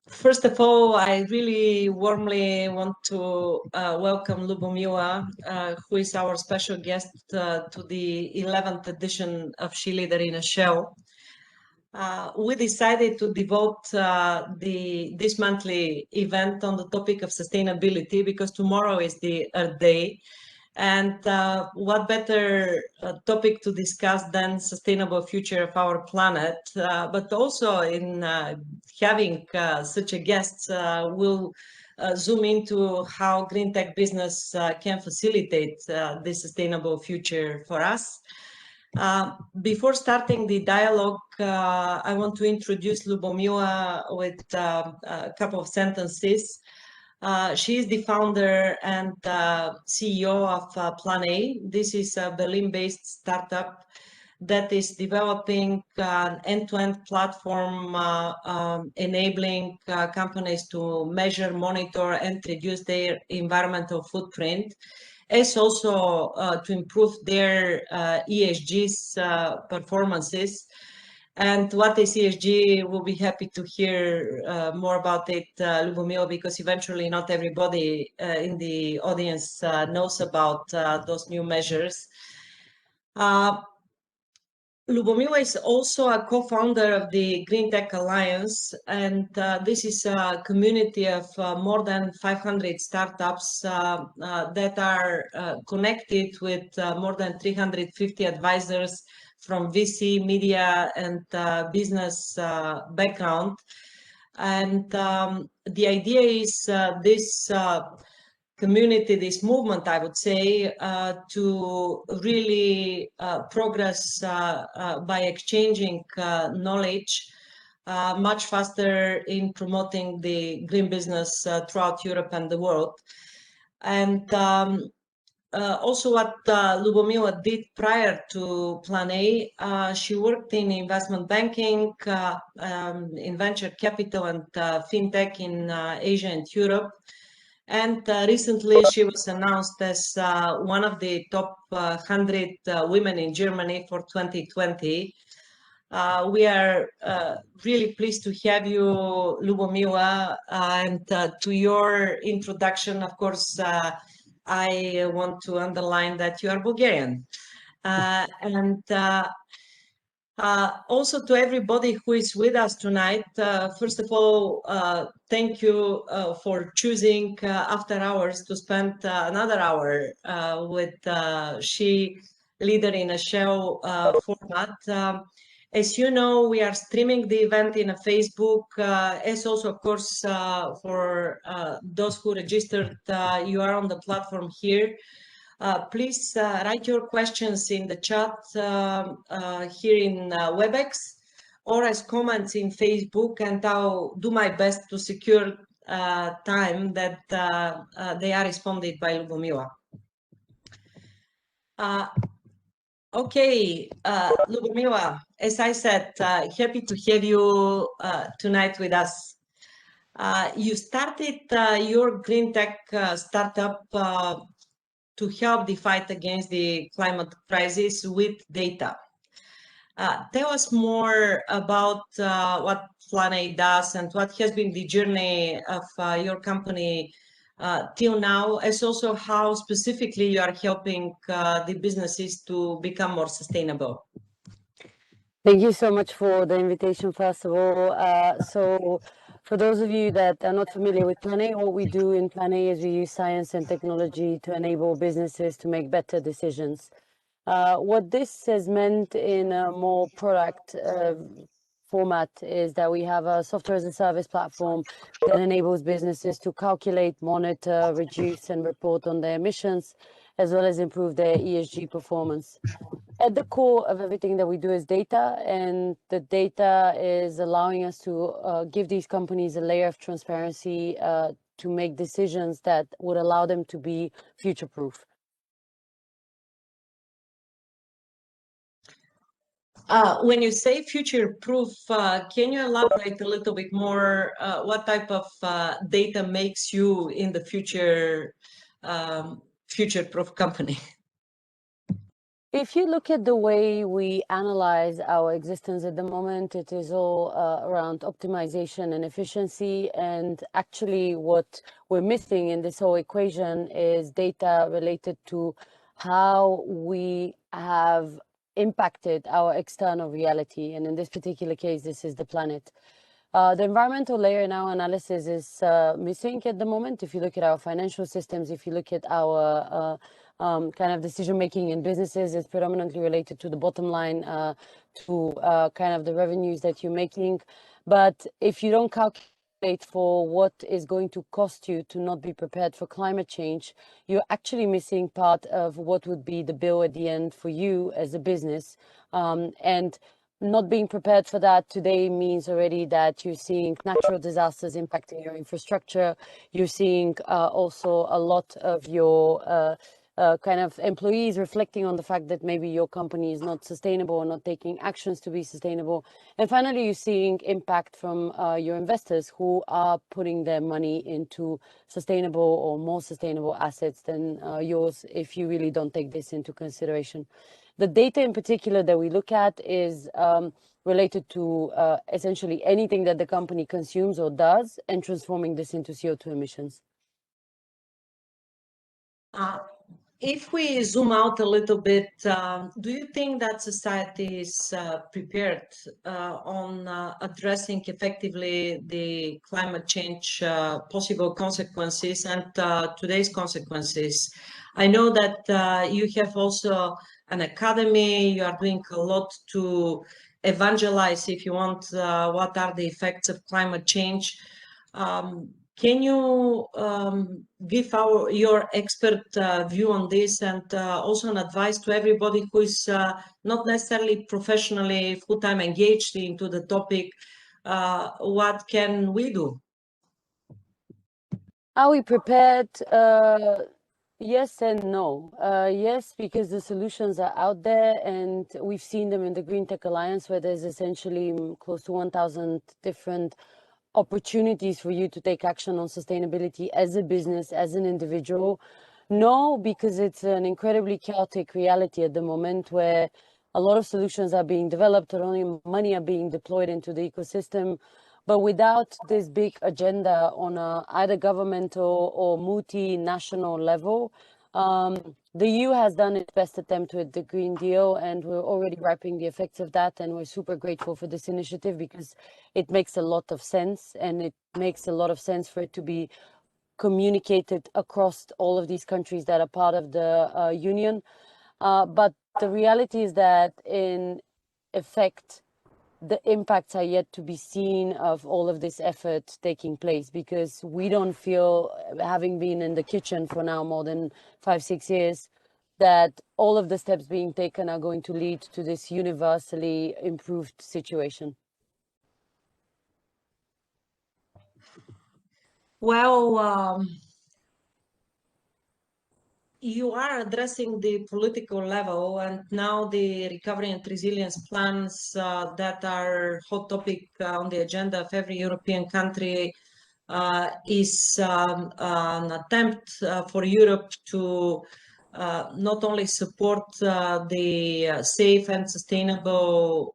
First of all, I really warmly want to welcome Lubomila, who is our special guest to the 11th edition of SHEleader in a Shell. We decided to devote this monthly event on the topic of sustainability because tomorrow is the Earth Day. And what better topic to discuss than sustainable future of our planet, but also in having such a guest, we'll zoom into how green tech business can facilitate this sustainable future for us. Before starting the dialogue, I want to introduce Lubomila with a couple of sentences. She is the founder and CEO of Plan A. This is a Berlin-based startup that is developing an end-to-end platform enabling companies to measure, monitor, and reduce their environmental footprint, as also to improve their ESG's performances. And what is ESG, we'll be happy to hear more about it, Lubomila, because eventually not everybody in the audience knows about those new measures. Lubomila is also a co-founder of the Greentech Alliance, and this is a community of more than 500 startups that are connected with more than 350 advisors from VC, media, and business background. And the idea is this community, this movement, I would say, to really progress by exchanging knowledge much faster in promoting the green business throughout Europe and the world. And also what Lubomila did prior to Plan A, she worked in investment banking, in venture capital and fintech in Asia and Europe. And recently she was announced as one of the top 100 women in Germany for 2020. We are really pleased to have you, Lubomila, and to your introduction, of course, I want to underline that you are Bulgarian. Also to everybody who is with us tonight, first of all, thank you for choosing after hours to spend another hour with SHEleader in a Shell format. As you know, we are streaming the event in a Facebook, as also, of course, for those who registered, you are on the platform here. Please write your questions in the chat here in WebEx or as comments in Facebook, and I'll do my best to secure time that they are responded by Lubomila. Okay, Lubomila, as I said, happy to have you tonight with us. You started your green tech startup to help the fight against the climate crisis with data. Tell us more about what Plan A does and what has been the journey of your company till now, as also how specifically you are helping the businesses to become more sustainable. Thank you so much for the invitation, first of all. So for those of you that are not familiar with Plan A, what we do in Plan A is we use science and technology to enable businesses to make better decisions. What this has meant in a more product format is that we have a software as a service platform that enables businesses to calculate, monitor, reduce, and report on their emissions, as well as improve their ESG performance. At the core of everything that we do is data, and the data is allowing us to give these companies a layer of transparency to make decisions that would allow them to be future-proof. When you say future-proof, can you elaborate a little bit more what type of data makes you in the future future-proof company? If you look at the way we analyze our existence at the moment, it is all around optimization and efficiency. And actually, what we're missing in this whole equation is data related to how we have impacted our external reality. And in this particular case, this is the planet. The environmental layer in our analysis is missing at the moment. If you look at our financial systems, if you look at our kind of decision making in businesses, it's predominantly related to the bottom line, to kind of the revenues that you're making. But if you don't calculate for what is going to cost you to not be prepared for climate change, you're actually missing part of what would be the bill at the end for you as a business. And not being prepared for that today means already that you're seeing natural disasters impacting your infrastructure. You're seeing also a lot of your kind of employees reflecting on the fact that maybe your company is not sustainable or not taking actions to be sustainable. And finally, you're seeing impact from your investors who are putting their money into sustainable or more sustainable assets than yours if you really don't take this into consideration. The data in particular that we look at is related to essentially anything that the company consumes or does and transforming this into CO2 emissions. If we zoom out a little bit, do you think that society is prepared on addressing effectively the climate change possible consequences and today's consequences? I know that you have also an academy, you are doing a lot to evangelize, if you want, what are the effects of climate change. Can you give your expert view on this and also an advice to everybody who is not necessarily professionally full-time engaged into the topic? What can we do? Are we prepared? Yes and no. Yes, because the solutions are out there and we've seen them in the Greentech Alliance, where there's essentially close to 1,000 different opportunities for you to take action on sustainability as a business, as an individual. No, because it's an incredibly chaotic reality at the moment where a lot of solutions are being developed, a lot of money are being deployed into the ecosystem. But without this big agenda on a either governmental or multinational level, the EU has done its best attempt with the Green Deal, and we're already reaping the effects of that. And we're super grateful for this initiative because it makes a lot of sense, and it makes a lot of sense for it to be communicated across all of these countries that are part of the Union. But the reality is that in effect, the impacts are yet to be seen of all of this effort taking place, because we don't feel, having been in the kitchen for now more than 5-6 years, that all of the steps being taken are going to lead to this universally improved situation. Well, you are addressing the political level, and now the recovery and resilience plans that are hot topic on the agenda of every European country is an attempt for Europe to not only support the safe and sustainable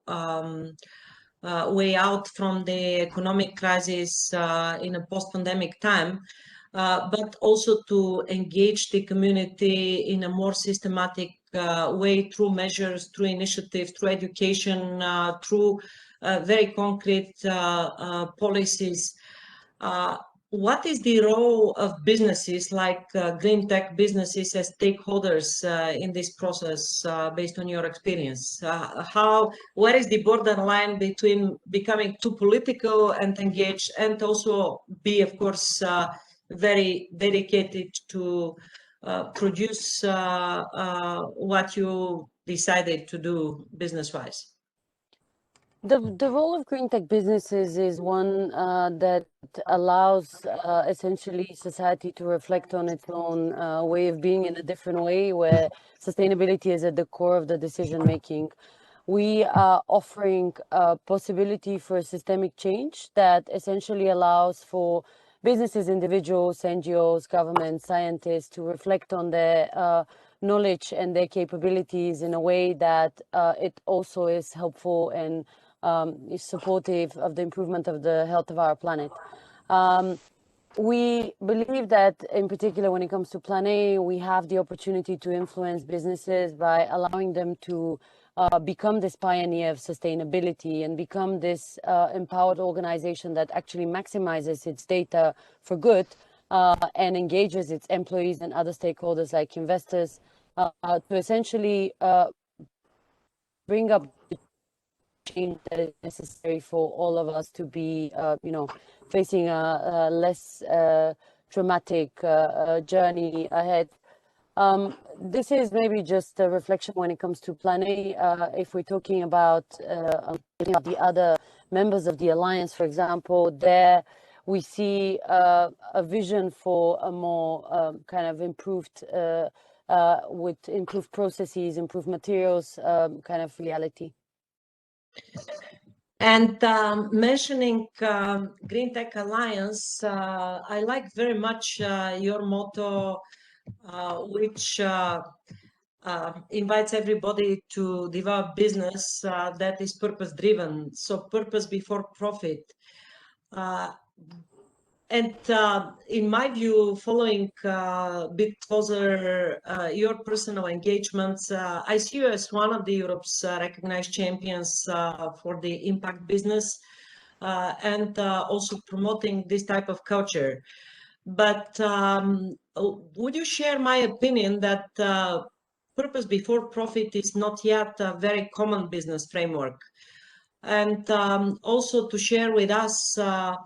way out from the economic crisis in a post-pandemic time, but also to engage the community in a more systematic way through measures, through initiatives, through education, through very concrete policies. What is the role of businesses like green tech businesses as stakeholders in this process, based on your experience? Where is the borderline between becoming too political and engaged, and also be, of course, very dedicated to produce what you decided to do business-wise? The role of green tech businesses is one that allows essentially society to reflect on its own way of being in a different way, where sustainability is at the core of the decision making. We are offering a possibility for systemic change that essentially allows for businesses, individuals, NGOs, governments, scientists to reflect on their knowledge and their capabilities in a way that it also is helpful and is supportive of the improvement of the health of our planet. We believe that, in particular, when it comes to Plan A, we have the opportunity to influence businesses by allowing them to become this pioneer of sustainability and become this empowered organization that actually maximizes its data for good and engages its employees and other stakeholders like investors to essentially bring up the change that is necessary for all of us to be, facing a less dramatic journey ahead. This is maybe just a reflection when it comes to Plan A. If we're talking about the other members of the Alliance, for example, there we see a vision for a more kind of improved, with improved processes, improved materials kind of reality. And mentioning Greentech Alliance, I like very much your motto, which invites everybody to develop business that is purpose-driven, so purpose before profit. And in my view, following a bit closer your personal engagements, I see you as one of the Europe's recognized champions for the impact business and also promoting this type of culture. But would you share my opinion that purpose before profit is not yet a very common business framework? And also to share with us,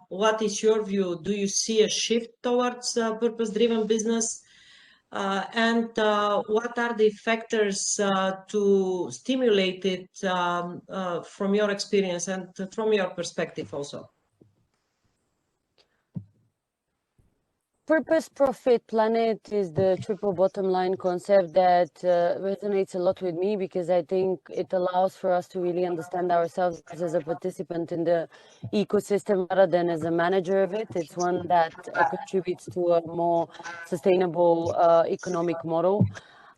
what is your view? Do you see a shift towards purpose-driven business? And what are the factors to stimulate it from your experience and from your perspective also? Purpose, profit, planet is the triple bottom line concept that resonates a lot with me, because I think it allows for us to really understand ourselves as a participant in the ecosystem rather than as a manager of it. It's one that contributes to a more sustainable economic model.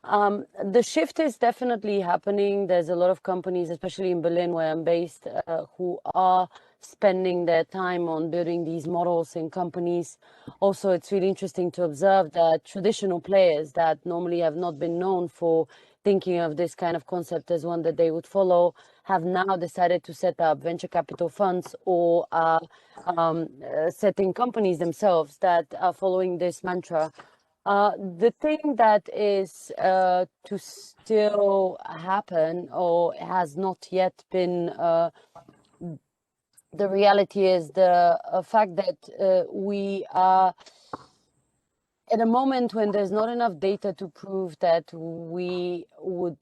The shift is definitely happening. There's a lot of companies, especially in Berlin, where I'm based, who are spending their time on building these models in companies. Also, it's really interesting to observe that traditional players that normally have not been known for thinking of this kind of concept as one that they would follow have now decided to set up venture capital funds or setting companies themselves that are following this mantra. The thing that is to still happen or has not yet been the reality is the fact that we are at a moment when there's not enough data to prove that we would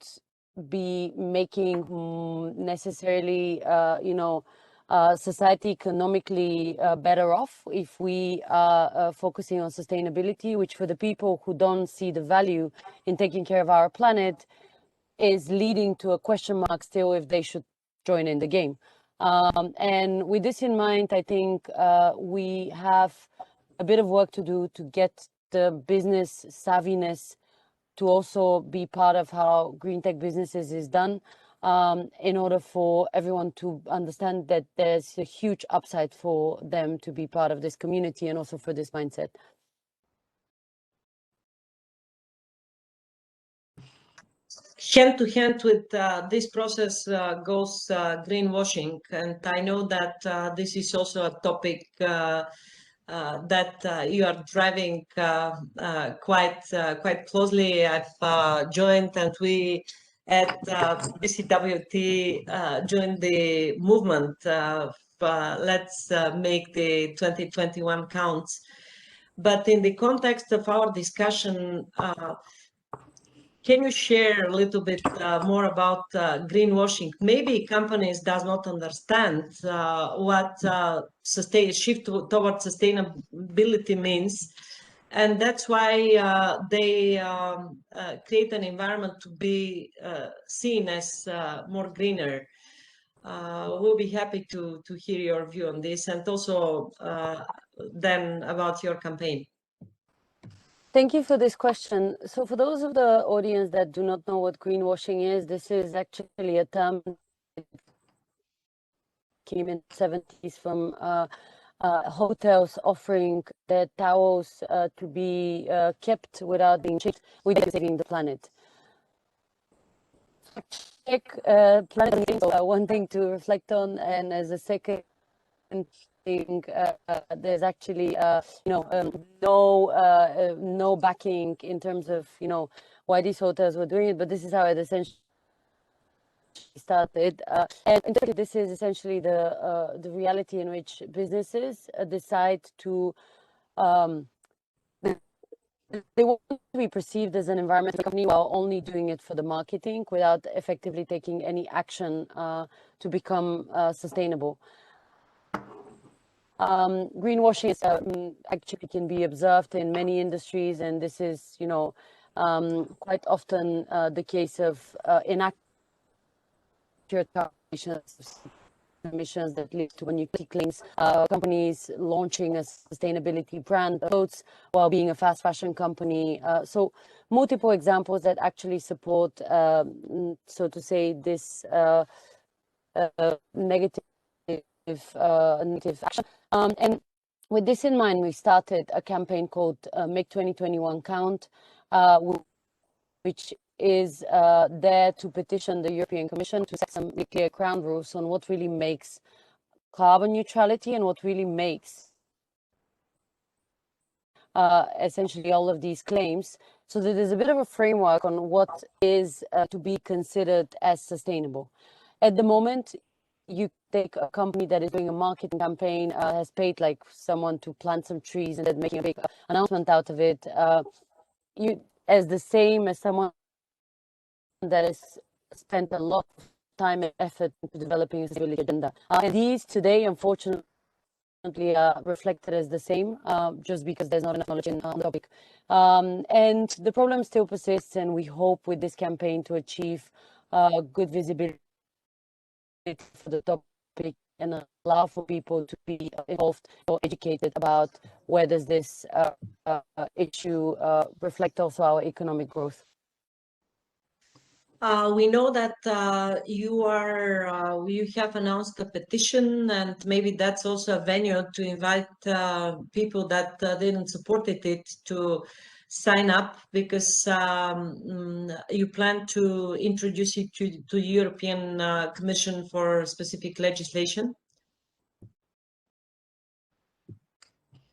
be making necessarily, society economically better off if we are focusing on sustainability, which for the people who don't see the value in taking care of our planet is leading to a question mark still if they should join in the game. And with this in mind, I think we have a bit of work to do to get the business savviness to also be part of how green tech businesses is done, in order for everyone to understand that there's a huge upside for them to be part of this community and also for this mindset. Hand to hand with this process goes greenwashing, and I know that this is also a topic that you are driving quite closely. I've joined, and we at BCWT joined the movement. Let's make the 2021 counts. But in the context of our discussion, can you share a little bit more about greenwashing? Maybe companies does not understand what shift towards sustainability means, and that's why they create an environment to be seen as more greener. We'll be happy to hear your view on this, and also then about your campaign. Thank you for this question. So for those of the audience that do not know what greenwashing is, this is actually a term that came in the 70s from hotels offering their towels to be kept without being checked, without saving the planet. One thing to reflect on, and as a second thing, there's actually no backing in terms of why these hotels were doing it, but this is how it essentially started. And this is essentially the reality in which businesses decide to they want to be perceived as an environmental company while only doing it for the marketing without effectively taking any action to become sustainable. Greenwashing is, actually can be observed in many industries, and this is, quite often the case of inaccurate emissions that lead to unequity claims, companies launching a sustainability brand clothes while being a fast fashion company. So multiple examples that actually support, so to say, this negative action. And with this in mind, we started a campaign called Make 2021 Count, which is there to petition the European Commission to set some clear ground rules on what really makes carbon neutrality and what really makes essentially all of these claims, so that there's a bit of a framework on what is to be considered as sustainable. At the moment, you take a company that is doing a marketing campaign, has paid like someone to plant some trees and then making a big announcement out of it, as the same as someone that has spent a lot of time and effort into developing a sustainability agenda. And these today, unfortunately, are reflected as the same, just because there's not enough knowledge on the topic. And the problem still persists, and we hope with this campaign to achieve good visibility for the topic and allow for people to be involved or educated about where does this issue reflect also our economic growth. We know that you have announced a petition, and maybe that's also a venue to invite people that didn't support it to sign up, because you plan to introduce it to the European Commission for specific legislation.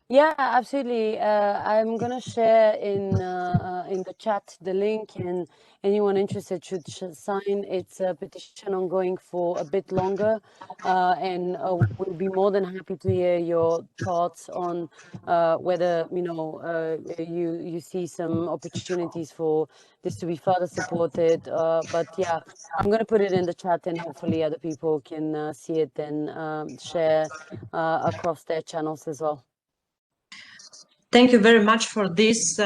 Yeah, absolutely. I'm gonna share in the chat the link, and anyone interested should sign. It's a petition ongoing for a bit longer, and we'll be more than happy to hear your thoughts on whether you see some opportunities for this to be further supported. But yeah, I'm gonna put it in the chat, and hopefully other people can see it and share across their channels as well. Thank you very much for this.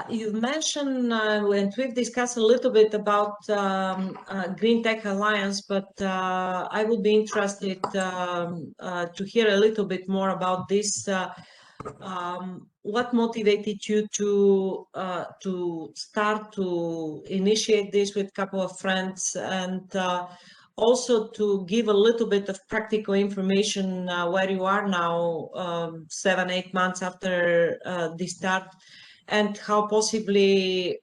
You mentioned, and we've discussed a little bit about Greentech Alliance, but I would be interested to hear a little bit more about this. What motivated you to start to initiate this with a couple of friends, and also to give a little bit of practical information where you are now, 7-8 months after the start, and how possibly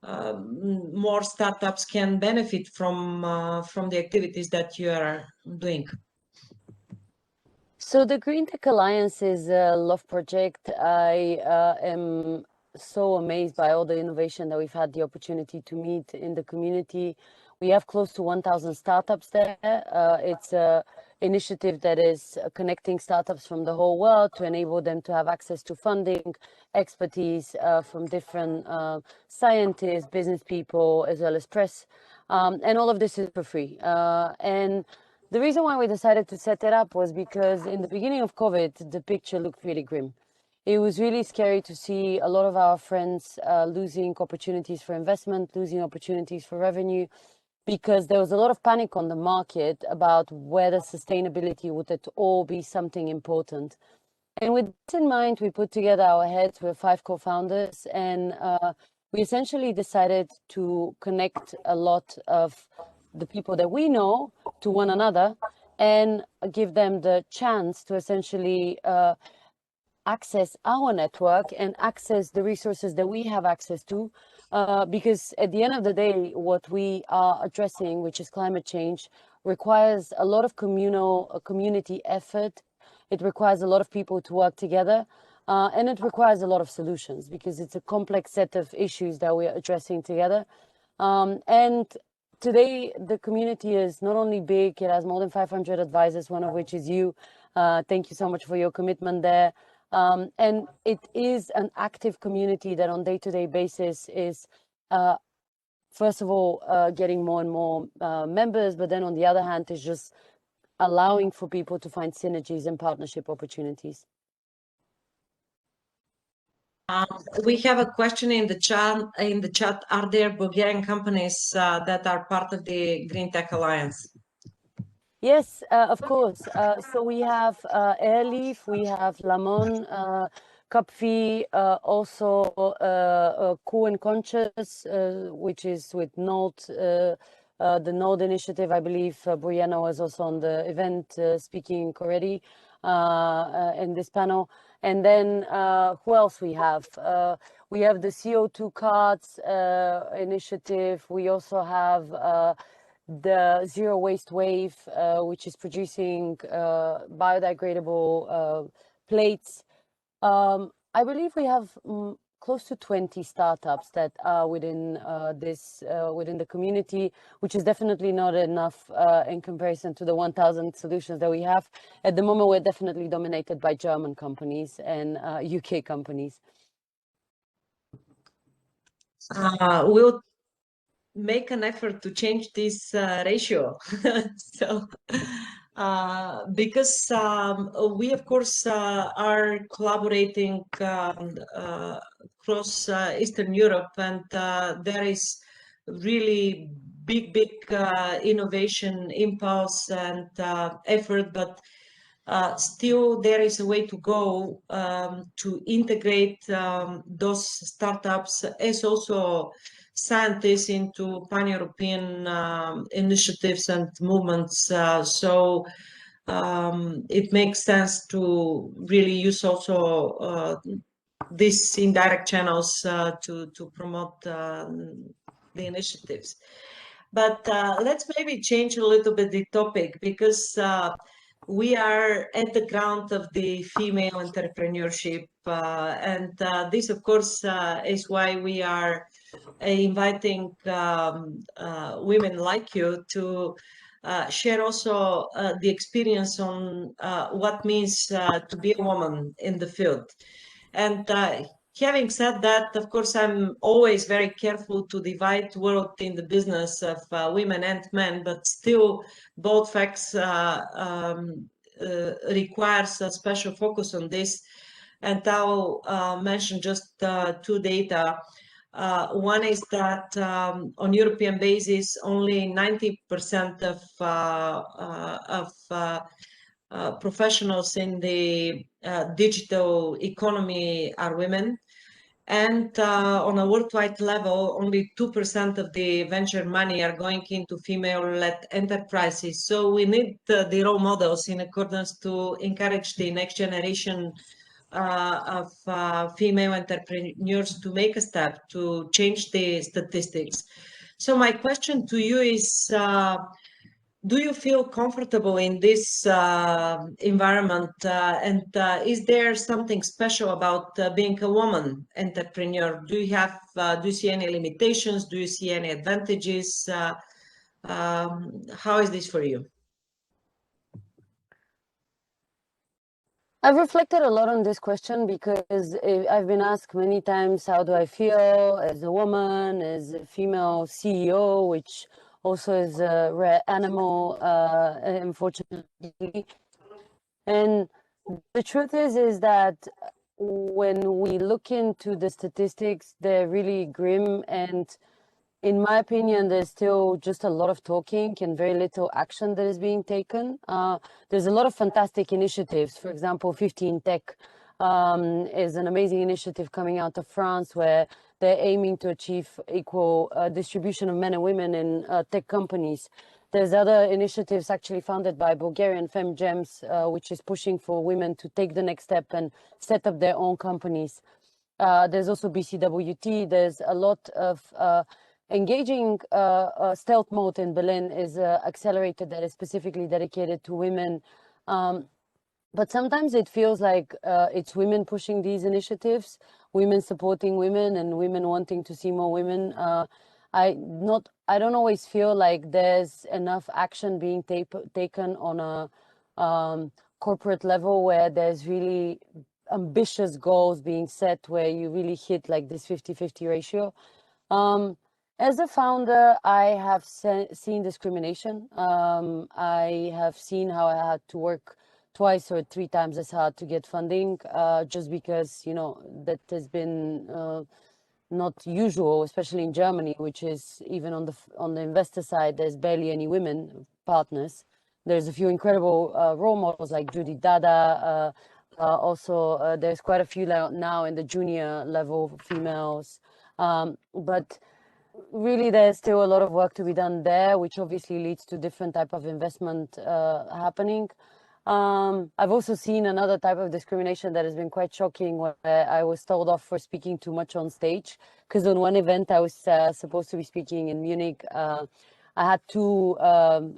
more startups can benefit from the activities that you are doing. So the Greentech Alliance is a love project. I am so amazed by all the innovation that we've had the opportunity to meet in the community. We have close to 1,000 startups there. It's an initiative that is connecting startups from the whole world to enable them to have access to funding, expertise from different scientists, business people, as well as press. And all of this is for free. And the reason why we decided to set it up was because in the beginning of COVID, the picture looked really grim. It was really scary to see a lot of our friends losing opportunities for investment, losing opportunities for revenue, because there was a lot of panic on the market about whether sustainability would at all be something important. And with this in mind, we put together our heads with 5 co-founders, and we essentially decided to connect a lot of the people that we know to one another and give them the chance to essentially access our network and access the resources that we have access to. Because at the end of the day, what we are addressing, which is climate change, requires a lot of community effort. It requires a lot of people to work together, and it requires a lot of solutions because it's a complex set of issues that we're addressing together. And today, the community is not only big, it has more than 500 advisors, one of which is you. Thank you so much for your commitment there. And it is an active community that on day-to-day basis is, first of all, getting more and more members, but then on the other hand, is just allowing for people to find synergies and partnership opportunities. We have a question in the chat. Are there Bulgarian companies that are part of the Greentech Alliance? Yes, of course. So we have Airleaf, we have Lamon, Cupfee, also Cool and Conscious, which is with Node, the Node initiative. I believe Brianna was also on the event speaking already in this panel. And then who else we have? We have the CO2 cards initiative. We also have the Zero Waste Wave, which is producing biodegradable plates. I believe we have close to 20 startups that are within within the community, which is definitely not enough in comparison to the 1,000 solutions that we have. At the moment, we're definitely dominated by German companies and UK companies. We'll make an effort to change this ratio. So, because we, of course, are collaborating across Eastern Europe, and there is really big innovation impulse and effort, but still there is a way to go to integrate those startups as also scientists into pan-European initiatives and movements. So it makes sense to really use also these indirect channels to promote the initiatives. But let's maybe change a little bit the topic, because we are at the ground of the female entrepreneurship. And this, of course, is why we are inviting women like you to share also the experience on what means to be a woman in the field. And having said that, of course, I'm always very careful to divide world in the business of women and men, but still both facts requires a special focus on this. And I'll mention just two data. One is that on European basis, only 90% of professionals in the digital economy are women. And on a worldwide level, only 2% of the venture money are going into female-led enterprises. So we need the role models in accordance to encourage the next generation of female entrepreneurs to make a step to change the statistics. So my question to you is, do you feel comfortable in this environment? And is there something special about being a woman entrepreneur? Do you see any limitations? Do you see any advantages? How is this for you? I've reflected a lot on this question because I've been asked many times, how do I feel as a woman, as a female CEO, which also is a rare animal, unfortunately. And the truth is that when we look into the statistics, they're really grim, and in my opinion, there's still just a lot of talking and very little action that is being taken. There's a lot of fantastic initiatives. For example, 15 Tech is an amazing initiative coming out of France where they're aiming to achieve equal distribution of men and women in tech companies. There's other initiatives actually founded by Bulgarian FemGems, which is pushing for women to take the next step and set up their own companies. There's also BCWT. There's a lot of engaging stealth mode in Berlin is accelerated that is specifically dedicated to women. But sometimes it feels like it's women pushing these initiatives, women supporting women, and women wanting to see more women. I don't always feel like there's enough action being taken on a corporate level where there's really ambitious goals being set where you really hit like this 50-50 ratio. As a founder, I have seen discrimination. I have seen how I had to work twice or 3 times as hard to get funding, just because, you know, that has been not usual, especially in Germany, which is even on the investor side, there's barely any women partners. There's a few incredible role models like Judy Dada. Also, there's quite a few now in the junior level females. But really, there's still a lot of work to be done there, which obviously leads to different type of investment happening. I've also seen another type of discrimination that has been quite shocking, where I was told off for speaking too much on stage. Because on one event I was supposed to be speaking in Munich, I had 2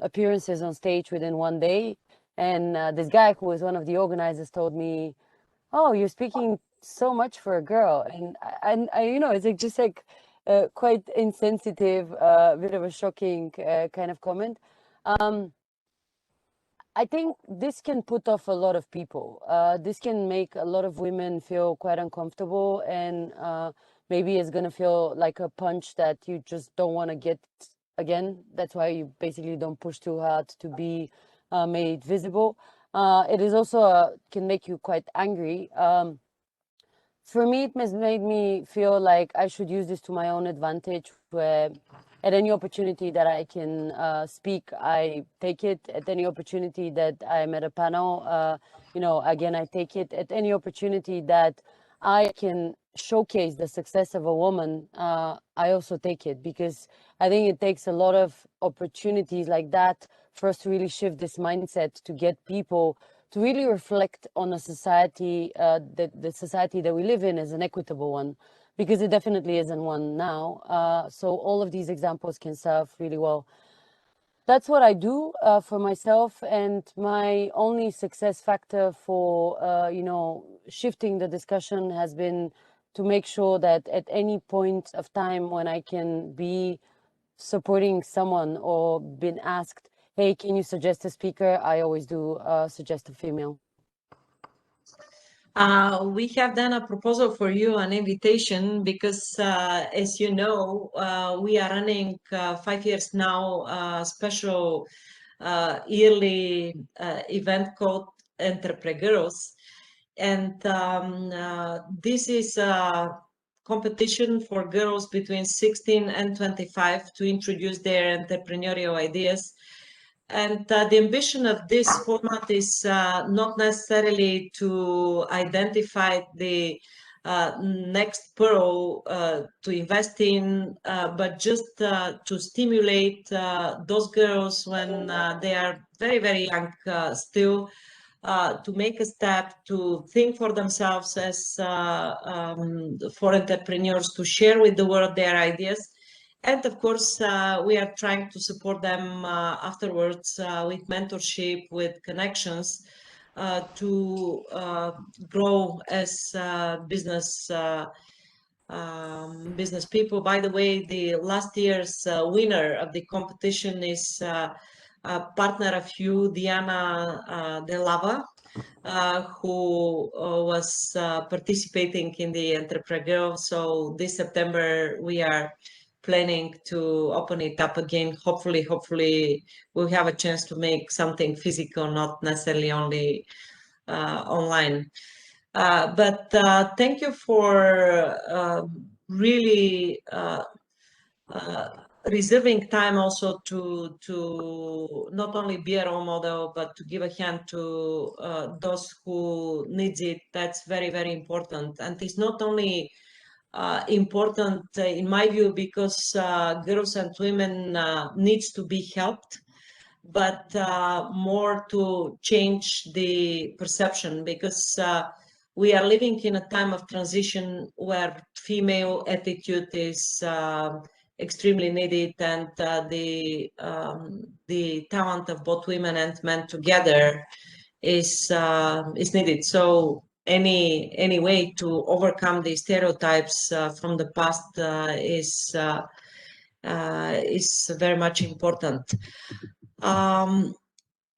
appearances on stage within 1 day. And this guy who was one of the organizers told me, "Oh, you're speaking so much for a girl." And I you know, it's like just like quite insensitive, bit of a shocking kind of comment. I think this can put off a lot of people. This can make a lot of women feel quite uncomfortable, and maybe it's going to feel like a punch that you just don't want to get again. That's why you basically don't push too hard to be made visible. It is also can make you quite angry. For me, it has made me feel like I should use this to my own advantage, where at any opportunity that I can speak, I take it. At any opportunity that I'm at a panel, you know, again, I take it. At any opportunity that I can showcase the success of a woman, I also take it, because I think it takes a lot of opportunities like that for us to really shift this mindset, to get people to really reflect on a society, the society that we live in is an equitable one, because it definitely isn't one now. So all of these examples can serve really well. That's what I do for myself, and my only success factor for you know, shifting the discussion has been to make sure that at any point of time when I can be supporting someone or been asked, "Hey, can you suggest a speaker?" I always do suggest a female. We have done a proposal for you, an invitation, because as you know, we are running 5 years now, a special yearly event called Entrepreneurs. And this is a competition for girls between 16 and 25 to introduce their entrepreneurial ideas. And the ambition of this format is not necessarily to identify the next pearl to invest in, but just to stimulate those girls when they are very, very young still, to make a step, to think for themselves as for entrepreneurs, to share with the world their ideas. And of course, we are trying to support them afterwards with mentorship, with connections, to grow as business people. By the way, the last year's winner of the competition is a partner of you, Diana De Lava, who was participating in the Entrepreneur. So this September we are planning to open it up again. Hopefully we'll have a chance to make something physical, not necessarily only online. But thank you for really reserving time also to not only be a role model, but to give a hand to those who needs it. That's very, very important. And it's not only important in my view because girls and women needs to be helped, but more to change the perception, because we are living in a time of transition where female attitude is extremely needed, and the talent of both women and men together is needed. So any way to overcome the stereotypes from the past is very much important. I'm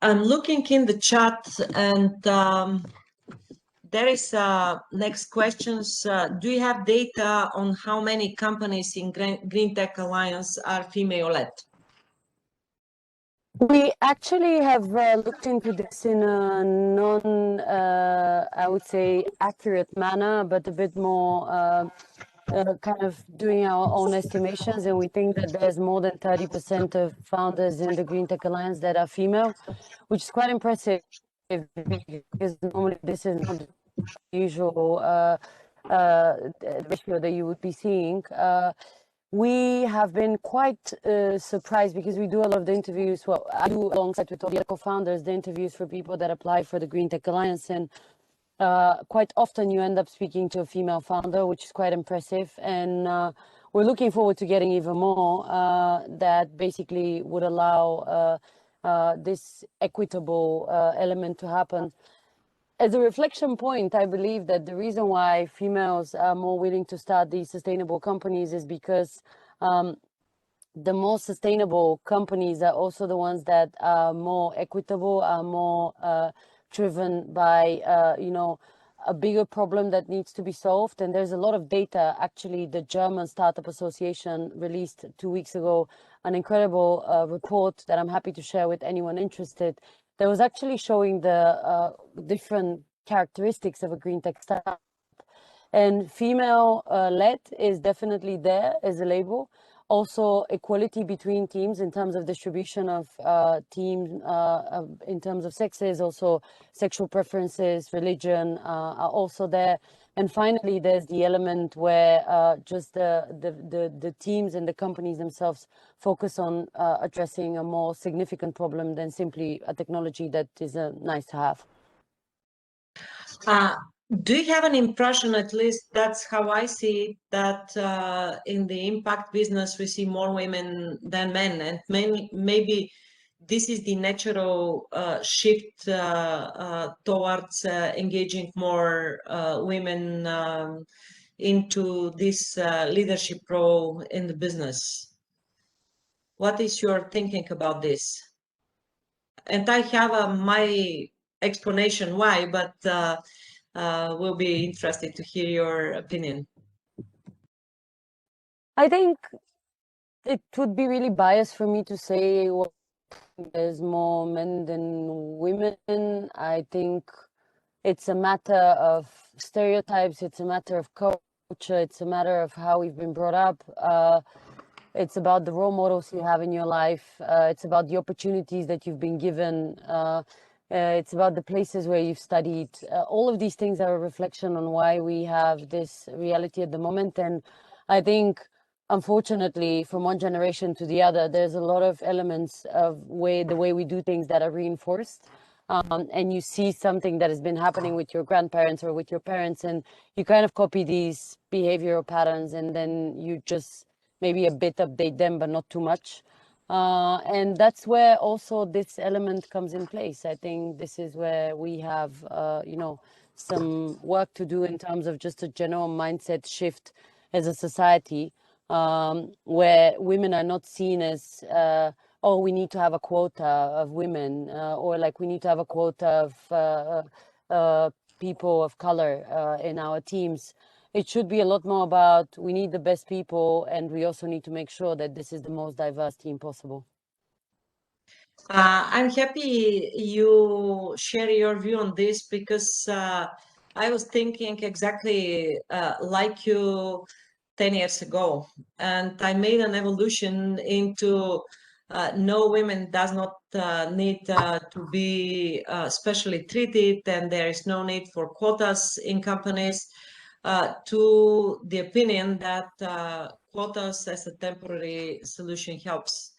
looking in the chat, and there is next questions. Do you have data on how many companies in Greentech Alliance are female-led? We actually have looked into this in a non, I would say, accurate manner, but a bit more kind of doing our own estimations. And we think that there's more than 30% of founders in the Greentech Alliance that are female, which is quite impressive because normally this is not the usual ratio that you would be seeing. We have been quite surprised because we do a lot of the interviews. Well, I do alongside with all the co-founders the interviews for people that apply for the Greentech Alliance, and quite often you end up speaking to a female founder, which is quite impressive. And we're looking forward to getting even more that basically would allow this equitable element to happen. As a reflection point, I believe that the reason why females are more willing to start these sustainable companies is because the more sustainable companies are also the ones that are more equitable, are more driven by, a bigger problem that needs to be solved. And there's a lot of data. Actually, the German Startup Association released 2 weeks ago an incredible report that I'm happy to share with anyone interested, that was actually showing the different characteristics of a green tech startup. And female-led is definitely there as a label. Also, equality between teams in terms of distribution of teams, in terms of sexes, also sexual preferences, religion are also there. And finally, there's the element where just the teams and the companies themselves focus on addressing a more significant problem than simply a technology that is nice to have. Do you have an impression, at least that's how I see it, that in the impact business we see more women than men, and maybe this is the natural shift towards engaging more women into this leadership role in the business? What is your thinking about this? And I have my explanation why, but will be interested to hear your opinion. I think it would be really biased for me to say, well, there's more men than women. I think it's a matter of stereotypes. It's a matter of culture. It's a matter of how we've been brought up. It's about the role models you have in your life. It's about the opportunities that you've been given. It's about the places where you've studied. All of these things are a reflection on why we have this reality at the moment. And I think, unfortunately, from one generation to the other, there's a lot of elements of the way we do things that are reinforced. And you see something that has been happening with your grandparents or with your parents, and you kind of copy these behavioral patterns, and then you just maybe a bit update them, but not too much. And that's where also this element comes in place. I think this is where we have, some work to do in terms of just a general mindset shift as a society, where women are not seen as, oh, we need to have a quota of women, or like we need to have a quota of people of color in our teams. It should be a lot more about we need the best people, and we also need to make sure that this is the most diverse team possible. I'm happy you share your view on this, because I was thinking exactly like you. 10 years ago, and I made an evolution into no, women does not need to be specially treated, and there is no need for quotas in companies, to the opinion that quotas as a temporary solution helps.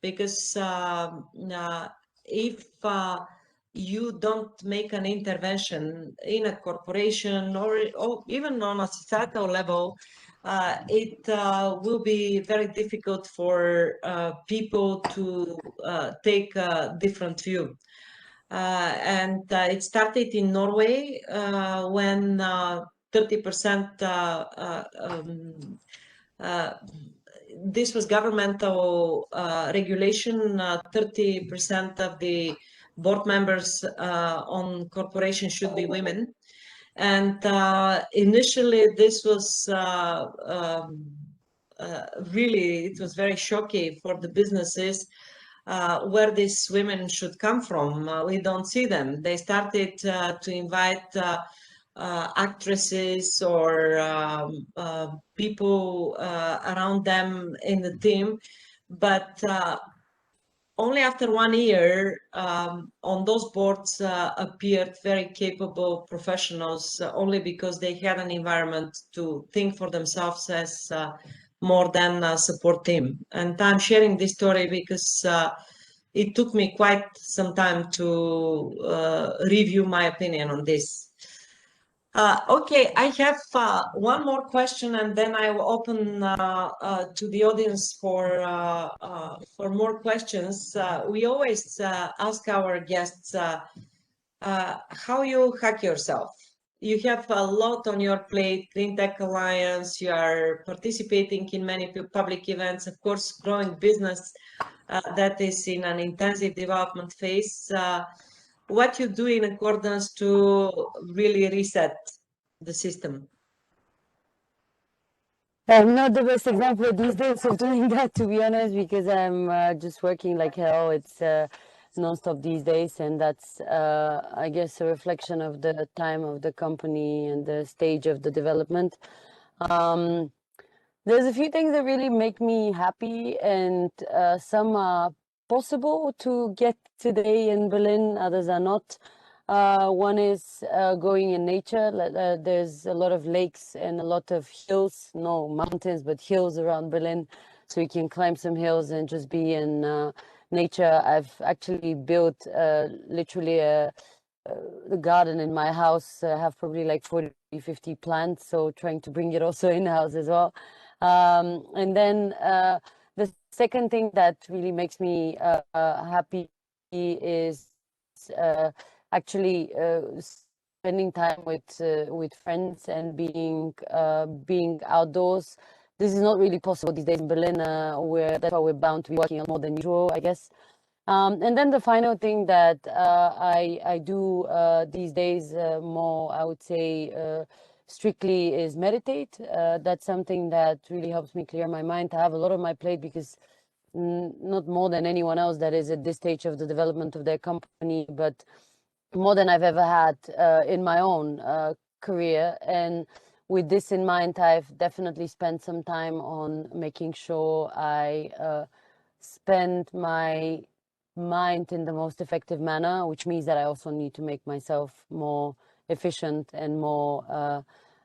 Because if you don't make an intervention in a corporation or even on a societal level, it will be very difficult for people to take a different view. And it started in Norway when 30% this was governmental regulation. 30% of the board members on corporations should be women. And initially, this was really, it was very shocking for the businesses where these women should come from. We don't see them. They started to invite actresses or people around them in the team, but only after 1 year on those boards appeared very capable professionals, only because they had an environment to think for themselves as more than a support team. And I'm sharing this story because it took me quite some time to review my opinion on this. Okay, I have one more question, and then I will open to the audience for more questions. We always ask our guests how you hack yourself. You have a lot on your plate, Greentech Alliance, you are participating in many public events, of course, growing business that is in an intensive development phase. What you do in accordance to really reset the system? I'm not the best example these days of doing that, to be honest, because I'm just working like hell. It's non-stop these days, and that's, I guess, a reflection of the time of the company and the stage of the development. There's a few things that really make me happy, and some are possible to get today in Berlin, others are not. One is going in nature. There's a lot of lakes and a lot of hills, no mountains, but hills around Berlin. So you can climb some hills and just be in nature. I've actually built literally the garden in my house. I have probably like 40, 50 plants. So trying to bring it also in-house as well. And then the second thing that really makes me happy is actually spending time with friends and being outdoors. This is not really possible these days in Berlin, where that's why we're bound to be working more than usual, I guess. And then the final thing that I do these days more, I would say, strictly is meditate. That's something that really helps me clear my mind. I have a lot on my plate because not more than anyone else that is at this stage of the development of their company, but more than I've ever had in my own career. And with this in mind, I've definitely spent some time on making sure I spend my mind in the most effective manner, which means that I also need to make myself more efficient and more,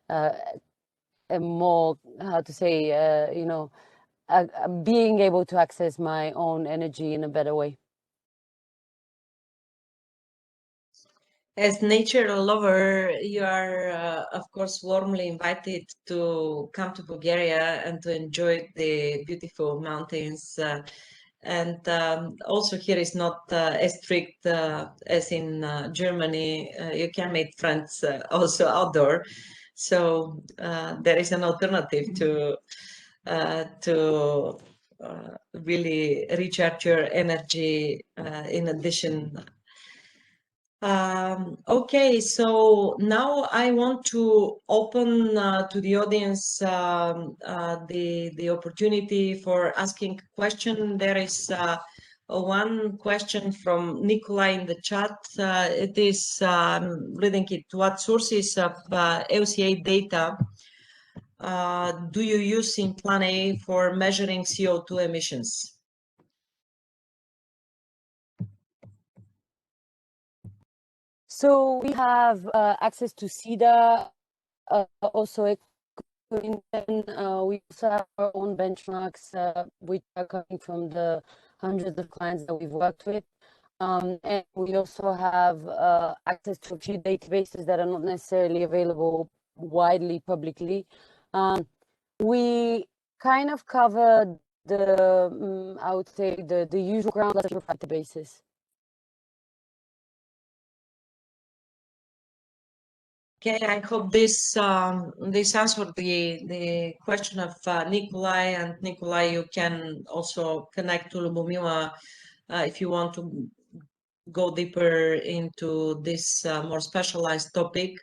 how to say, you know, being able to access my own energy in a better way. As nature lover, you are, of course, warmly invited to come to Bulgaria and to enjoy the beautiful mountains. And also here is not as strict as in Germany. You can make friends also outdoor. So there is an alternative to really recharge your energy in addition. Okay, so now I want to open to the audience the opportunity for asking a question. There is one question from Nikolai in the chat. It is reading it. What sources of LCA data do you use in Plan A for measuring CO2 emissions? So we have access to SHEleader, also we also have our own benchmarks, which are coming from the hundreds of clients that we've worked with. And we also have access to a few databases that are not necessarily available widely publicly. We kind of cover the, I would say, the usual ground on a databases. Okay, I hope this answered the question of Nikolai. And Nikolai, you can also connect to Lubomila if you want to go deeper into this more specialized topic.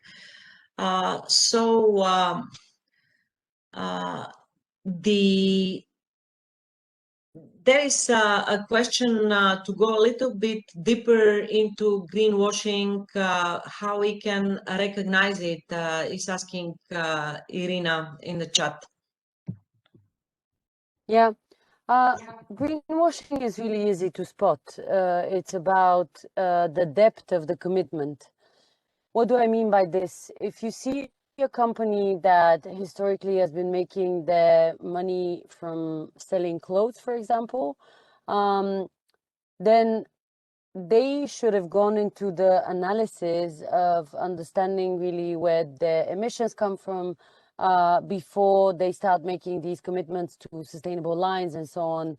There is a question to go a little bit deeper into greenwashing, how we can recognize it, is asking Irina in the chat. Yeah, greenwashing is really easy to spot. It's about the depth of the commitment. What do I mean by this? If you see a company that historically has been making their money from selling clothes, for example, then they should have gone into the analysis of understanding really where their emissions come from before they start making these commitments to sustainable lines and so on.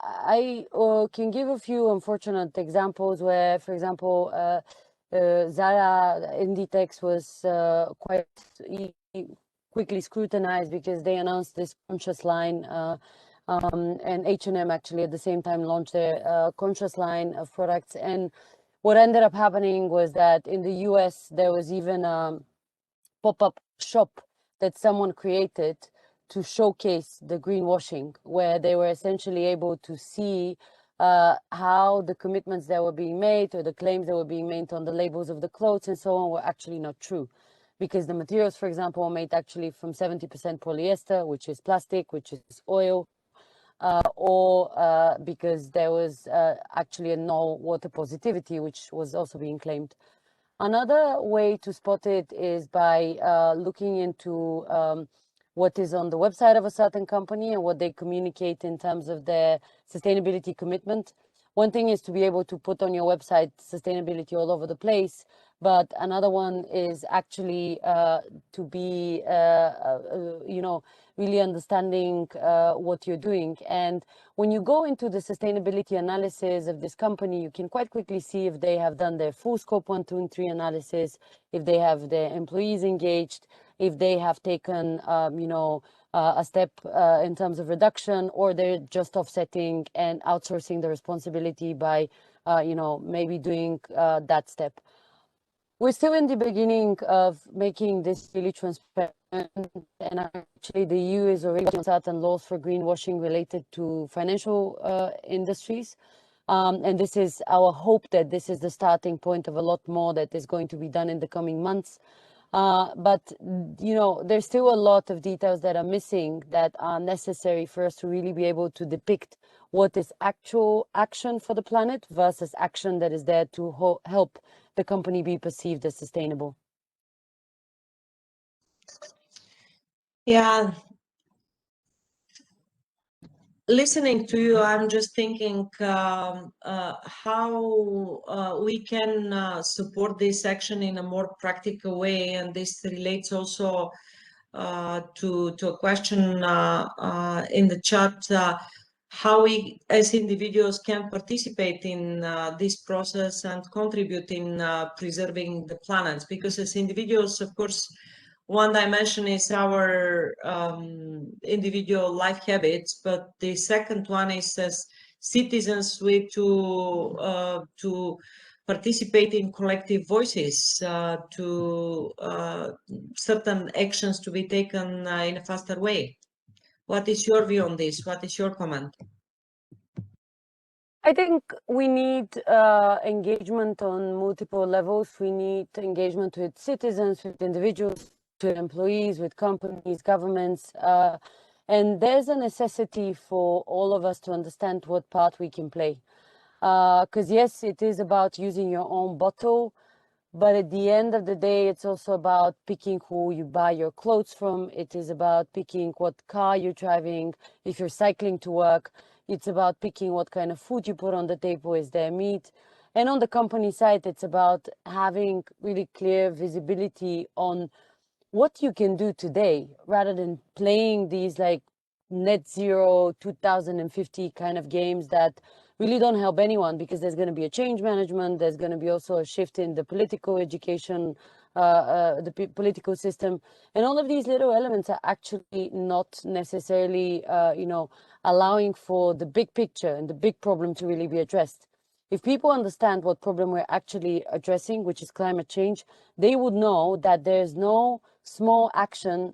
I can give a few unfortunate examples where, for example, Zara Inditex was quite quickly scrutinized because they announced this conscious line, and H&M actually at the same time launched their conscious line of products. And what ended up happening was that in the US there was even a pop-up shop that someone created to showcase the greenwashing, where they were essentially able to see how the commitments that were being made or the claims that were being made on the labels of the clothes and so on were actually not true. Because the materials, for example, were made actually from 70% polyester, which is plastic, which is oil, or because there was actually a no water positivity, which was also being claimed. Another way to spot it is by looking into what is on the website of a certain company and what they communicate in terms of their sustainability commitment. One thing is to be able to put on your website sustainability all over the place, but another one is actually to be, really understanding what you're doing. And when you go into the sustainability analysis of this company, you can quite quickly see if they have done their full scope 1, 2, and 3 analysis, if they have their employees engaged, if they have taken, a step in terms of reduction, or they're just offsetting and outsourcing the responsibility by, maybe doing that step. We're still in the beginning of making this really transparent, and actually the EU is already on certain laws for greenwashing related to financial industries. And this is our hope that this is the starting point of a lot more that is going to be done in the coming months. But, there's still a lot of details that are missing that are necessary for us to really be able to depict what is actual action for the planet versus action that is there to help the company be perceived as sustainable. Yeah. Listening to you, I'm just thinking how we can support this action in a more practical way, and this relates also to a question in the chat, how we as individuals can participate in this process and contribute in preserving the planet. Because as individuals, of course, one dimension is our individual life habits, but the second one is as citizens we to participate in collective voices, to certain actions to be taken in a faster way. What is your view on this? What is your comment? I think we need engagement on multiple levels. We need engagement with citizens, with individuals, with employees, with companies, governments. And there's a necessity for all of us to understand what part we can play. Because yes, it is about using your own bottle, but at the end of the day, it's also about picking who you buy your clothes from. It is about picking what car you're driving. If you're cycling to work, it's about picking what kind of food you put on the table. Is there meat? And on the company side, it's about having really clear visibility on what you can do today rather than playing these like net zero 2050 kind of games that really don't help anyone, because there's going to be a change management, there's going to be also a shift in the political education, political system, and all of these little elements are actually not necessarily allowing for the big picture and the big problem to really be addressed. If people understand what problem we're actually addressing, which is climate change, they would know that there's no small action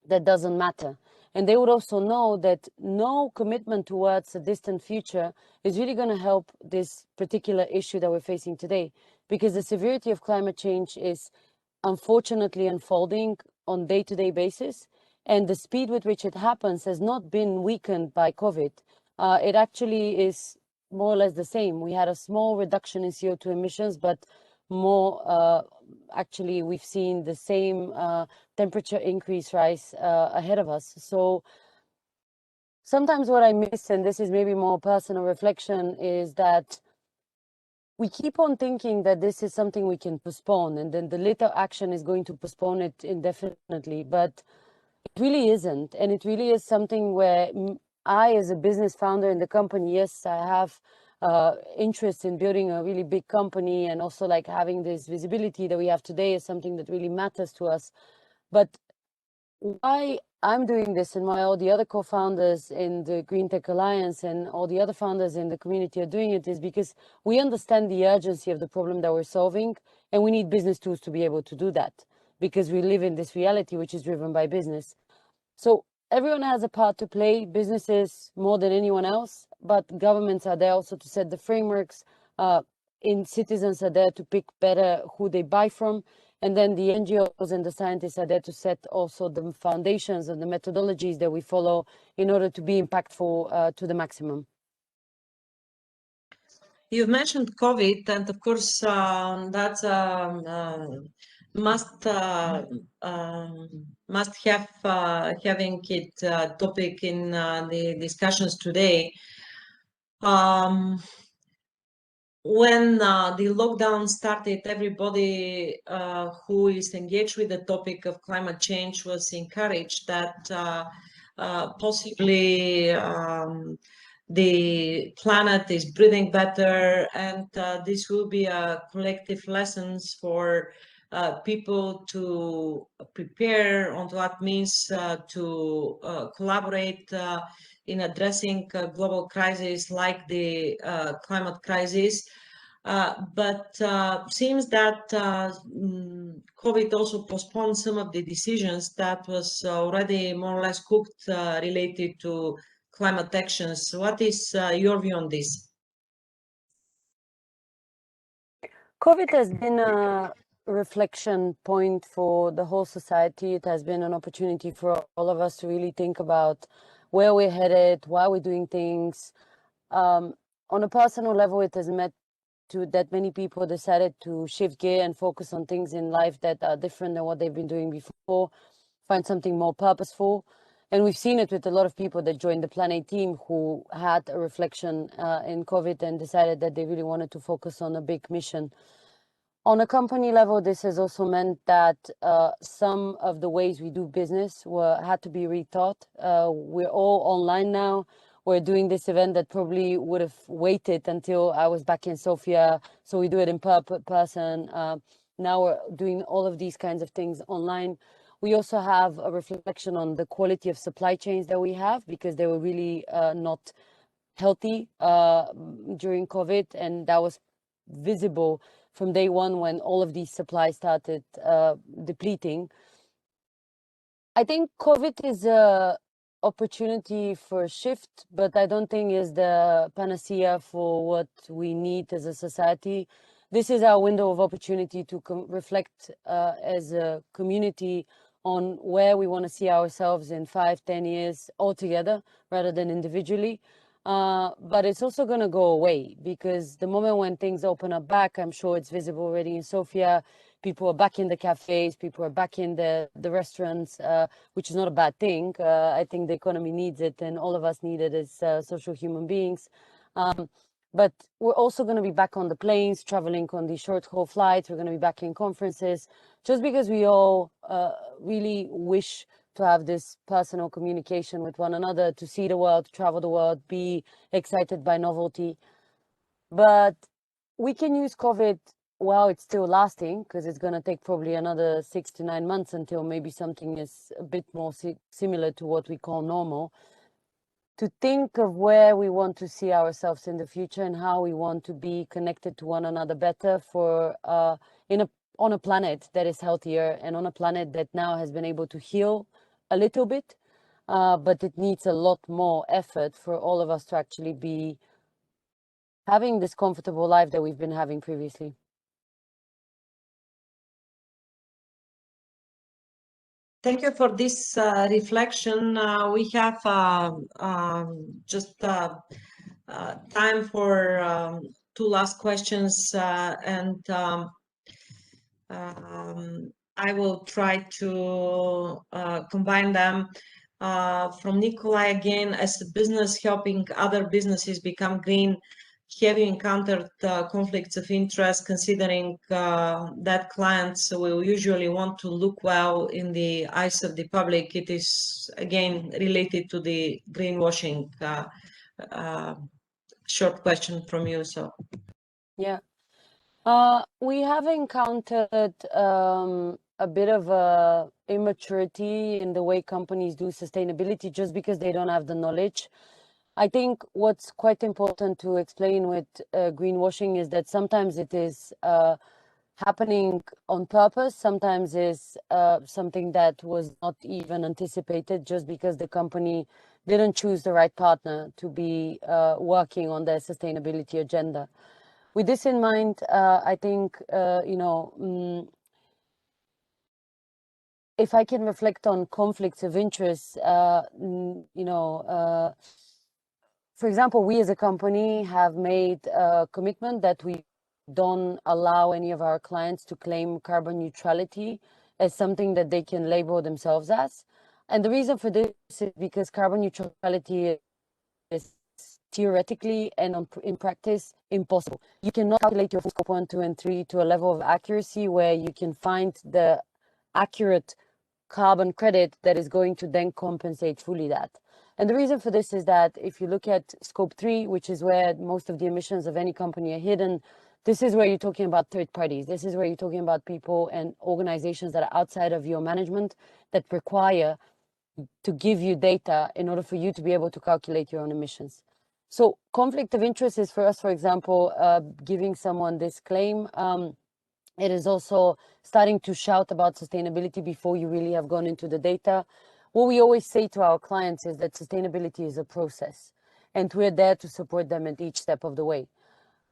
that doesn't matter. And they would also know that no commitment towards a distant future is really going to help this particular issue that we're facing today, because the severity of climate change is unfortunately unfolding on day-to-day basis. And the speed with which it happens has not been weakened by COVID. It actually is more or less the same. We had a small reduction in CO2 emissions, but more actually we've seen the same temperature increase rise ahead of us. So sometimes what I miss, and this is maybe more personal reflection, is that we keep on thinking that this is something we can postpone, and then the little action is going to postpone it indefinitely, but it really isn't. And it really is something where I, as a business founder in the company, yes, I have interest in building a really big company, and also like having this visibility that we have today is something that really matters to us. But why I'm doing this and why all the other co-founders in the Greentech Alliance and all the other founders in the community are doing it is because we understand the urgency of the problem that we're solving, and we need business tools to be able to do that, because we live in this reality which is driven by business. So everyone has a part to play, businesses more than anyone else, but governments are there also to set the frameworks, citizens are there to pick better who they buy from, and then the NGOs and the scientists are there to set also the foundations and the methodologies that we follow in order to be impactful to the maximum. You've mentioned COVID, and of course, that's must have having it topic in the discussions today. When the lockdown started, everybody who is engaged with the topic of climate change was encouraged that possibly the planet is breathing better, and this will be a collective lessons for people to prepare on what means to collaborate in addressing global crises like the climate crisis. But seems that COVID also postponed some of the decisions that was already more or less cooked related to climate actions. What is your view on this? COVID has been a reflection point for the whole society. It has been an opportunity for all of us to really think about where we're headed, why we're doing things. On a personal level, it has meant that many people decided to shift gear and focus on things in life that are different than what they've been doing before, find something more purposeful. And we've seen it with a lot of people that joined the Plan A team who had a reflection in COVID and decided that they really wanted to focus on a big mission. On a company level, this has also meant that some of the ways we do business had to be rethought. We're all online now. We're doing this event that probably would have waited until I was back in Sofia, so we do it in person. Now we're doing all of these kinds of things online. We also have a reflection on the quality of supply chains that we have, because they were really not healthy during COVID, and that was visible from day one when all of these supplies started depleting. I think COVID is a opportunity for a shift, but I don't think is the panacea for what we need as a society. This is our window of opportunity to reflect as a community on where we want to see ourselves in 5, 10 years altogether rather than individually. But it's also going to go away, because the moment when things open up back, I'm sure it's visible already in Sofia, people are back in the cafes, people are back in the restaurants, which is not a bad thing. I think the economy needs it, and all of us need it as social human beings. But we're also going to be back on the planes, traveling on the short-haul flights. We're going to be back in conferences, just because we all really wish to have this personal communication with one another, to see the world, to travel the world, be excited by novelty. But we can use COVID while it's still lasting, because it's going to take probably another 6 to 9 months until maybe something is a bit more similar to what we call normal, to think of where we want to see ourselves in the future and how we want to be connected to one another better for on a planet that is healthier, and on a planet that now has been able to heal a little bit, but it needs a lot more effort for all of us to actually be having this comfortable life that we've been having previously. Thank you for this reflection. We have just time for 2 last questions, and I will try to combine them. From Nikolai again, as a business helping other businesses become green, have you encountered conflicts of interest, considering that clients will usually want to look well in the eyes of the public? It is again related to the greenwashing. Short question from you. So yeah, we have encountered a bit of immaturity in the way companies do sustainability, just because they don't have the knowledge. I think what's quite important to explain with greenwashing is that sometimes it is happening on purpose, sometimes is something that was not even anticipated, just because the company didn't choose the right partner to be working on their sustainability agenda. With this in mind, I think, if I can reflect on conflicts of interest, for example, we as a company have made a commitment that we don't allow any of our clients to claim carbon neutrality as something that they can label themselves as. And the reason for this is because carbon neutrality is theoretically and in practice impossible. You cannot calculate your scope 1, 2, and 3 to a level of accuracy where you can find the accurate carbon credit that is going to then compensate fully that. And the reason for this is that if you look at scope 3, which is where most of the emissions of any company are hidden, this is where you're talking about third parties. This is where you're talking about people and organizations that are outside of your management that require to give you data in order for you to be able to calculate your own emissions. So conflict of interest is for us, for example, giving someone this claim. It is also starting to shout about sustainability before you really have gone into the data. What we always say to our clients is that sustainability is a process, and we're there to support them at each step of the way.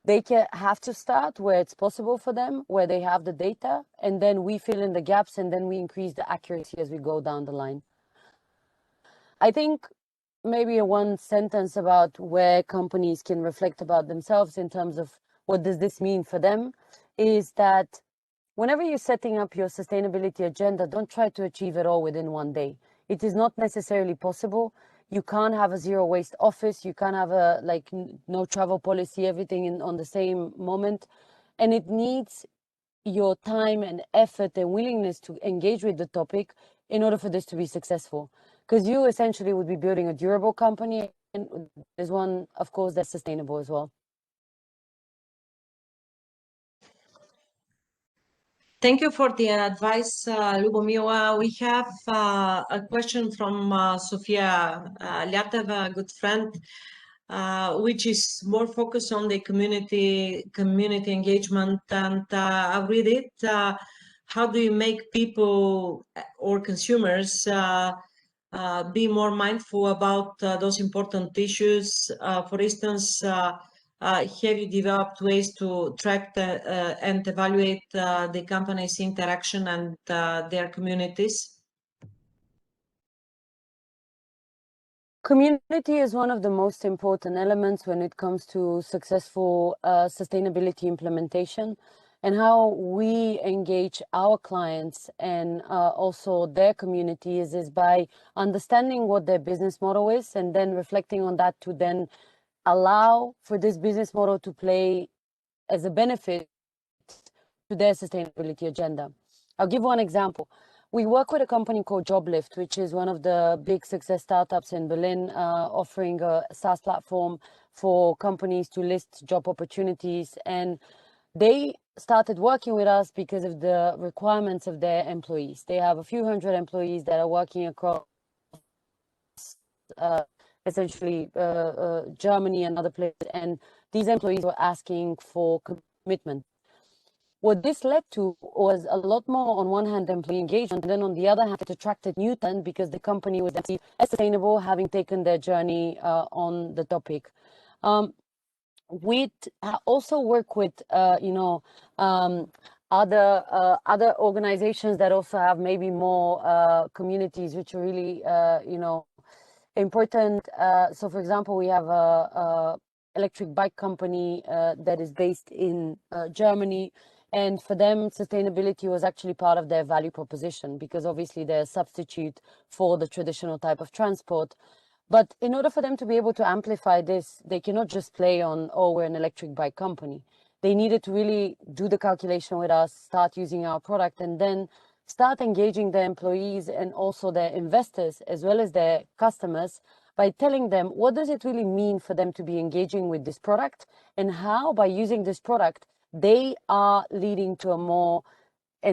They have to start where it's possible for them, where they have the data, and then we fill in the gaps, and then we increase the accuracy as we go down the line. I think maybe one sentence about where companies can reflect about themselves in terms of what does this mean for them is that whenever you're setting up your sustainability agenda, don't try to achieve it all within one day. It is not necessarily possible. You can't have a zero waste office. You can't have a no travel policy, everything on the same moment. And it needs your time and effort and willingness to engage with the topic in order for this to be successful. Because you essentially would be building a durable company, and there's one, of course, that's sustainable as well. Thank you for the advice, Lubomila. We have a question from Sofia Lyateva, a good friend, which is more focused on the community engagement. And I'll read it. How do you make people or consumers be more mindful about those important issues? For instance, have you developed ways to track and evaluate the company's interaction and their communities? Community is one of the most important elements when it comes to successful sustainability implementation, and how we engage our clients and also their communities is by understanding what their business model is and then reflecting on that to then allow for this business model to play as a benefit to their sustainability agenda. I'll give one example. We work with a company called JobLift, which is one of the big success startups in Berlin, offering a SaaS platform for companies to list job opportunities. And they started working with us because of the requirements of their employees. They have a few hundred employees that are working across essentially Germany and other places. And these employees were asking for commitment. What this led to was a lot more, on one hand, employee engagement, and then on the other hand, it attracted new talent because the company was as sustainable, having taken their journey on the topic. We also work with, other organizations that also have maybe more communities, which are really, important. So, for example, we have a electric bike company that is based in Germany. And for them, sustainability was actually part of their value proposition because obviously they're a substitute for the traditional type of transport. But in order for them to be able to amplify this, they cannot just play on, oh, we're an electric bike company. They needed to really do the calculation with us, start using our product, and then start engaging their employees and also their investors, as well as their customers, by telling them what does it really mean for them to be engaging with this product, and how by using this product, they are leading to an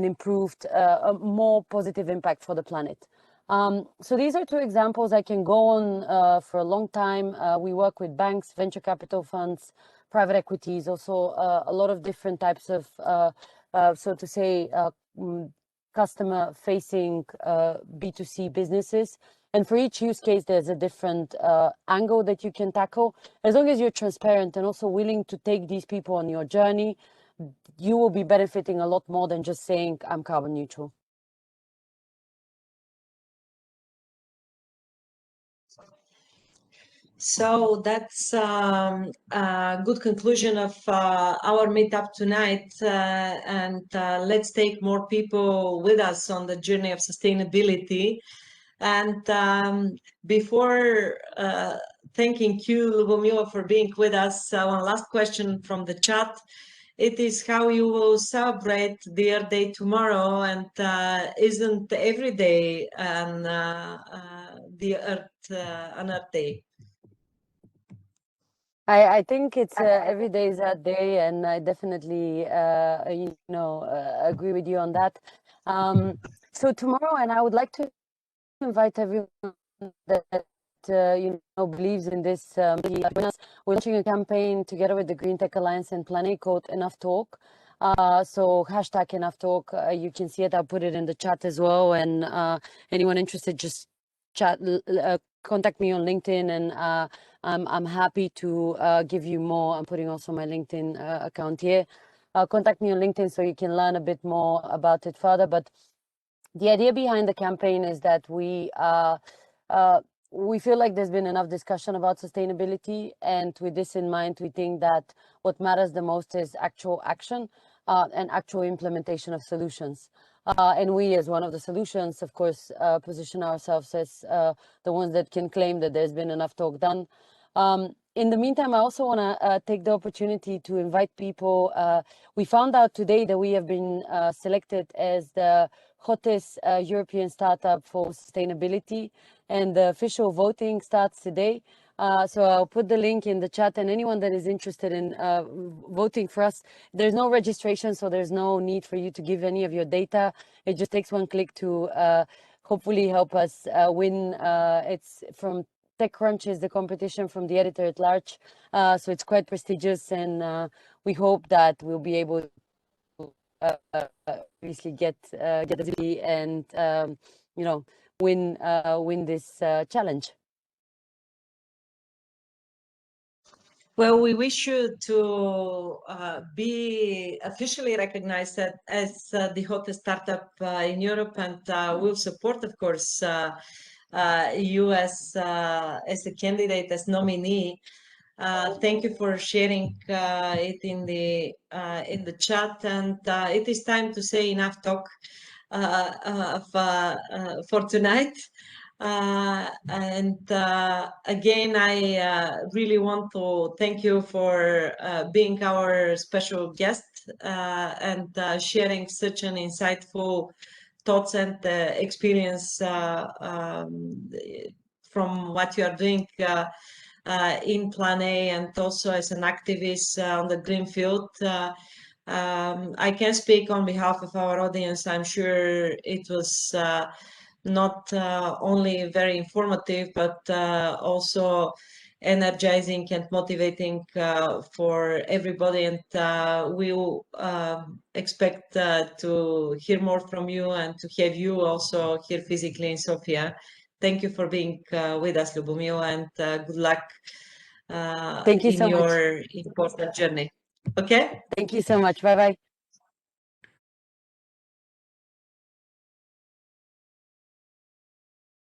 improved, a more positive impact for the planet. So these are two examples. I can go on for a long time. We work with banks, venture capital funds, private equities, also a lot of different types of, so to say, customer-facing B2C businesses. And for each use case, there's a different angle that you can tackle. As long as you're transparent and also willing to take these people on your journey, you will be benefiting a lot more than just saying, I'm carbon neutral. So that's a good conclusion of our meetup tonight. And let's take more people with us on the journey of sustainability. And before thanking you, Lubomila, for being with us, one last question from the chat. It is how you will celebrate the Earth Day tomorrow, and isn't every day an Earth Day? I think it's every day is that day, and I definitely agree with you on that. So tomorrow, and I would like to invite everyone that believes in this. We're launching a campaign together with the Greentech Alliance and Planet called Enough Talk. So hashtag Enough Talk. You can see it. I'll put it in the chat as well. And anyone interested, just contact me on LinkedIn, and I'm happy to give you more. I'm putting also my LinkedIn account here. Contact me on LinkedIn so you can learn a bit more about it further. But the idea behind the campaign is that we feel like there's been enough discussion about sustainability, and with this in mind, we think that what matters the most is actual action and actual implementation of solutions. And we, as one of the solutions, of course, position ourselves as the ones that can claim that there's been enough talk done. In the meantime, I also want to take the opportunity to invite people. We found out today that we have been selected as the hottest European startup for sustainability, and the official voting starts today. So I'll put the link in the chat, and anyone that is interested in voting for us, there's no registration, so there's no need for you to give any of your data. It just takes one click to hopefully help us win. It's from TechCrunch, is the competition from the editor at large. So it's quite prestigious, and we hope that we'll be able to obviously get the and win this challenge. Well, we wish you to be officially recognized as the hottest startup in Europe, and we'll support, of course, you as a candidate, as nominee. Thank you for sharing it in the chat, and it is time to say enough talk for tonight. And again, I really want to thank you for being our special guest and sharing such an insightful thoughts and experience from what you are doing in Plan A, and also as an activist on the green field. I can speak on behalf of our audience. I'm sure it was not only very informative, but also energizing and motivating for everybody. And we will expect to hear more from you and to have you also here physically in Sofia. Thank you for being with us, Lubomila, and good luck Thank you in so your much. important journey. Okay? Thank you so much. Bye-bye.